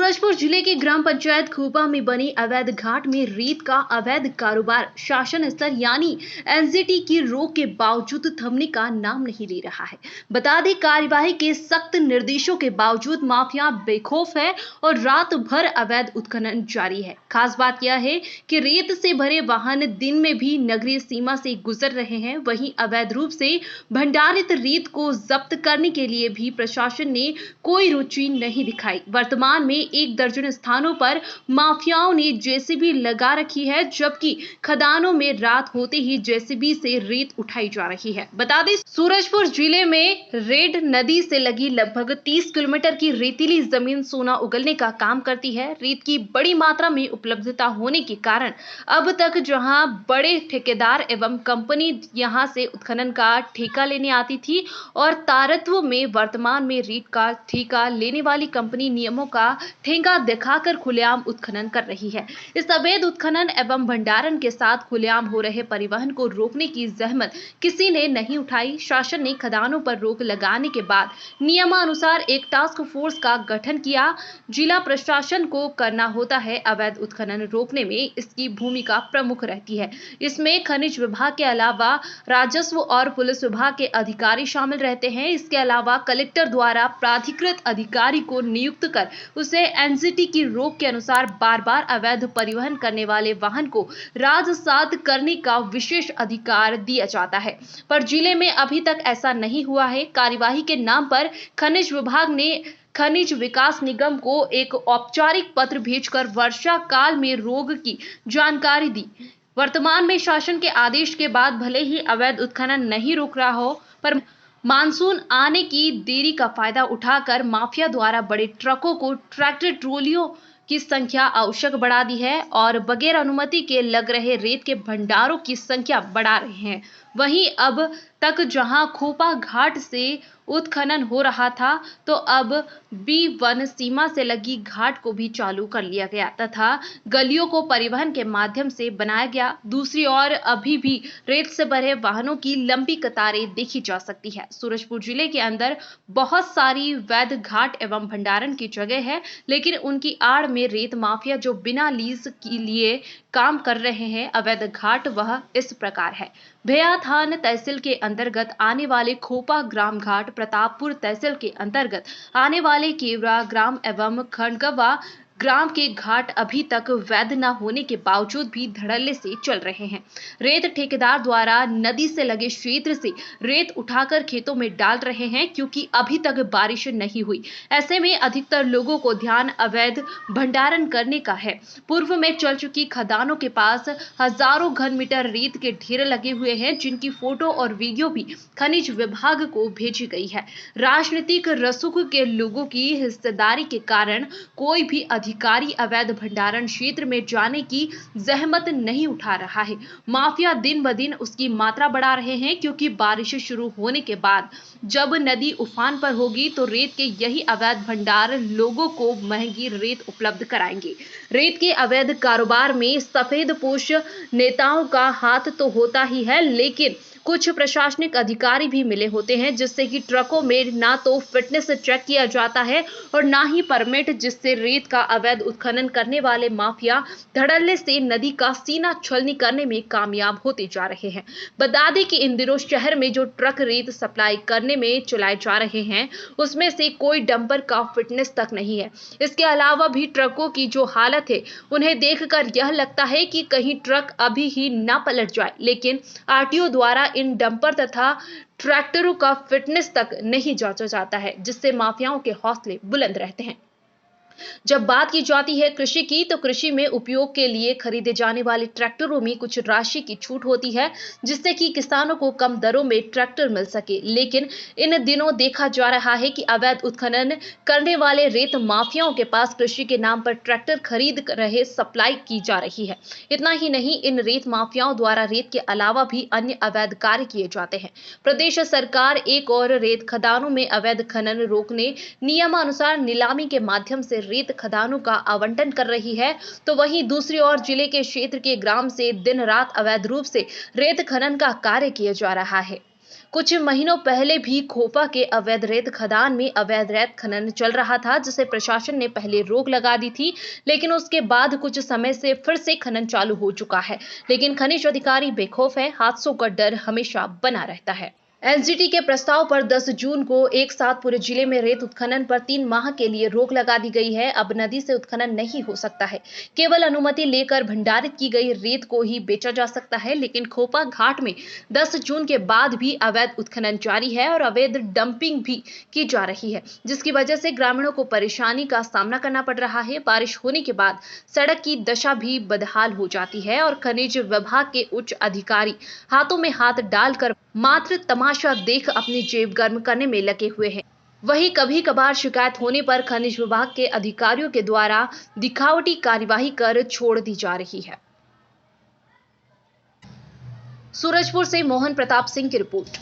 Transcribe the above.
सूरजपुर जिले के ग्राम पंचायत खोपा में बनी अवैध घाट में रेत का अवैध कारोबार शासन स्तर यानी एनजीटी की रोक के बावजूद थमने का नाम नहीं ले रहा है। बता दें, कार्यवाही के सख्त निर्देशों के बावजूद माफिया बेखौफ है और रात भर अवैध उत्खनन जारी है। खास बात यह है कि रेत से भरे वाहन दिन में भी नगरीय सीमा से गुजर रहे हैं। वहीं अवैध रूप से भंडारित रेत को जब्त करने के लिए भी प्रशासन ने कोई रुचि नहीं दिखाई। वर्तमान में एक दर्जन स्थानों पर माफियाओं ने जेसीबी लगा रखी है, जबकि खदानों में रात होते ही जेसीबी से रेत उठाई जा रही है। बता दें, सूरजपुर जिले में रेड नदी से लगी लगभग 30 किलोमीटर की रेतीली जमीन सोना उगलने का काम करती है। रेत की बड़ी मात्रा में उपलब्धता होने के कारण अब तक जहां बड़े ठेकेदार एवं कंपनी यहां से उत्खनन का ठेका लेने आती थी और तारत्व में वर्तमान में रेत का ठेका लेने वाली कंपनी नियमों का ठेंगा दिखाकर खुलेआम उत्खनन कर रही है। इस अवैध उत्खनन एवं भंडारण के साथ खुलेआम हो रहे परिवहन को रोकने की जहमत किसी ने नहीं उठाई। शासन ने खदानों पर रोक लगाने के बाद नियमानुसार एक टास्क फोर्स का गठन किया। जिला प्रशासन को करना होता है अवैध उत्खनन रोकने में इसकी भूमिका प्रमुख रहती है। इसमें खनिज विभाग के अलावा राजस्व और पुलिस विभाग के अधिकारी शामिल रहते हैं। इसके अलावा कलेक्टर द्वारा प्राधिकृत अधिकारी को नियुक्त कर उसे एनजीटी की रोक के अनुसार बार बार अवैध परिवहन करने वाले वाहन को राजसात करने का विशेष अधिकार दिया जाता है, पर जिले में अभी तक ऐसा नहीं हुआ है। कार्यवाही के नाम पर खनिज विभाग ने खनिज विकास निगम को एक औपचारिक पत्र भेजकर वर्षा काल में रोग की जानकारी दी। वर्तमान में शासन के आदेश के बाद भले ही अवैध उत्खनन नहीं रोक रहा हो, पर मानसून आने की देरी का फायदा उठाकर माफिया द्वारा बड़े ट्रकों को ट्रैक्टर ट्रोलियों की संख्या आवश्यक बढ़ा दी है और बगैर अनुमति के लग रहे रेत के भंडारों की संख्या बढ़ा रहे हैं। वहीं अब तक जहां खोपा घाट से उत्खनन हो रहा था, तो अब B1 सीमा से लगी घाट को भी चालू कर लिया गया तथा गलियों को परिवहन के माध्यम से बनाया गया। दूसरी ओर अभी भी रेत से भरे वाहनों की लंबी कतारें देखी जा सकती है। सूरजपुर जिले के अंदर बहुत सारी वैध घाट एवं भंडारण की जगह है, लेकिन उनकी आड़ में रेत माफिया जो बिना लीज के लिए काम कर रहे हैं। अवैध घाट वह इस प्रकार है। भैयाथान तहसील के अंतर्गत आने वाले खोपा ग्राम घाट, प्रतापपुर तहसील के अंतर्गत आने वाले केवरा ग्राम एवं खंडकवा ग्राम के घाट अभी तक वैध न होने के बावजूद भी धड़ल्ले से चल रहे हैं। रेत ठेकेदार द्वारा नदी से लगे क्षेत्र से रेत उठाकर खेतों में डाल रहे हैं, क्योंकि अभी तक बारिश नहीं हुई। ऐसे में अधिकतर लोगों को ध्यान अवैध भंडारण करने का है। पूर्व में चल चुकी खदानों के पास हजारों घन मीटर रेत के ढेर लगे हुए हैं, जिनकी फोटो और वीडियो भी खनिज विभाग को भेजी गई है। राजनीतिक रसूख के लोगों की हिस्सेदारी के कारण कोई भी अधिकारी अवैध भंडारण क्षेत्र में जाने की जहमत नहीं उठा रहा है। माफिया दिन ब दिन उसकी मात्रा बढ़ा रहे हैं, क्योंकि बारिश शुरू होने के बाद जब नदी उफान पर होगी तो रेत के यही अवैध भंडार लोगों को महंगी रेत उपलब्ध कराएंगे। रेत के अवैध कारोबार में सफेदपोश नेताओं का हाथ तो होता ही है, लेकिन कुछ प्रशासनिक अधिकारी भी मिले होते हैं, जिससे कि ट्रकों में ना तो फिटनेस चेक किया जाता है और ना ही परमिट, जिससे रेत का अवैध उत्खनन करने वाले माफिया धड़ल्ले से नदी का सीना छलनी करने में कामयाब होते जा रहे हैं। बता दें कि इन दिनों शहर में जो ट्रक रेत सप्लाई करने में चलाए जा रहे हैं, उसमें से कोई डंपर का फिटनेस तक नहीं है। इसके अलावा भी ट्रकों की जो हालत है, उन्हें देखकर यह लगता है कि कहीं ट्रक अभी ही ना पलट जाए, लेकिन आरटीओ द्वारा इन डंपर तथा ट्रैक्टरों का फिटनेस तक नहीं जांचा जाता है, जिससे माफियाओं के हौसले बुलंद रहते हैं। जब बात की जाती है कृषि की, तो कृषि में उपयोग के लिए खरीदे जाने वाले ट्रैक्टरों में कुछ राशि की छूट होती है, जिससे कि किसानों को कम दरों में ट्रैक्टर मिल सके। लेकिन इन दिनों देखा जा रहा है कि अवैध उत्खनन करने वाले रेत माफियाओं के पास कृषि के नाम पर ट्रैक्टर खरीद रहे सप्लाई की जा रही है। इतना ही नहीं, इन रेत माफियाओं द्वारा रेत के अलावा भी अन्य अवैध कार्य किए जाते हैं। प्रदेश सरकार एक और रेत खदानों में अवैध खनन रोकने नियमानुसार नीलामी के माध्यम से रेत खदानों का आवंटन कर रही है, तो वहीं दूसरी ओर जिले के क्षेत्र के ग्राम से दिन रात अवैध रूप से रेत खनन का कार्य किया जा रहा है। कुछ महीनों पहले भी खोपा के अवैध रेत खदान में अवैध रेत खनन चल रहा था, जिसे प्रशासन ने पहले रोक लगा दी थी, लेकिन उसके बाद कुछ समय से फिर से खनन चालू हो चुका है। लेकिन खनिज अधिकारी बेखौफ है, हादसों का डर हमेशा बना रहता है। एनजीटी के प्रस्ताव पर 10 जून को एक साथ पूरे जिले में रेत उत्खनन पर 3 माह के लिए रोक लगा दी गई है। अब नदी से उत्खनन नहीं हो सकता है, केवल अनुमति लेकर भंडारित की गई रेत को ही बेचा जा सकता है। लेकिन खोपा घाट में 10 जून के बाद भी अवैध उत्खनन जारी है और अवैध डंपिंग भी की जा रही है, जिसकी वजह से ग्रामीणों को परेशानी का सामना करना पड़ रहा है। बारिश होने के बाद सड़क की दशा भी बदहाल हो जाती है और खनिज विभाग के उच्च अधिकारी हाथों में हाथ डालकर मात्र तमाशा देख अपनी जेब गर्म करने में लगे हुए हैं। वहीं कभी कभार शिकायत होने पर खनिज विभाग के अधिकारियों के द्वारा दिखावटी कार्यवाही कर छोड़ दी जा रही है। सूरजपुर से मोहन प्रताप सिंह की रिपोर्ट।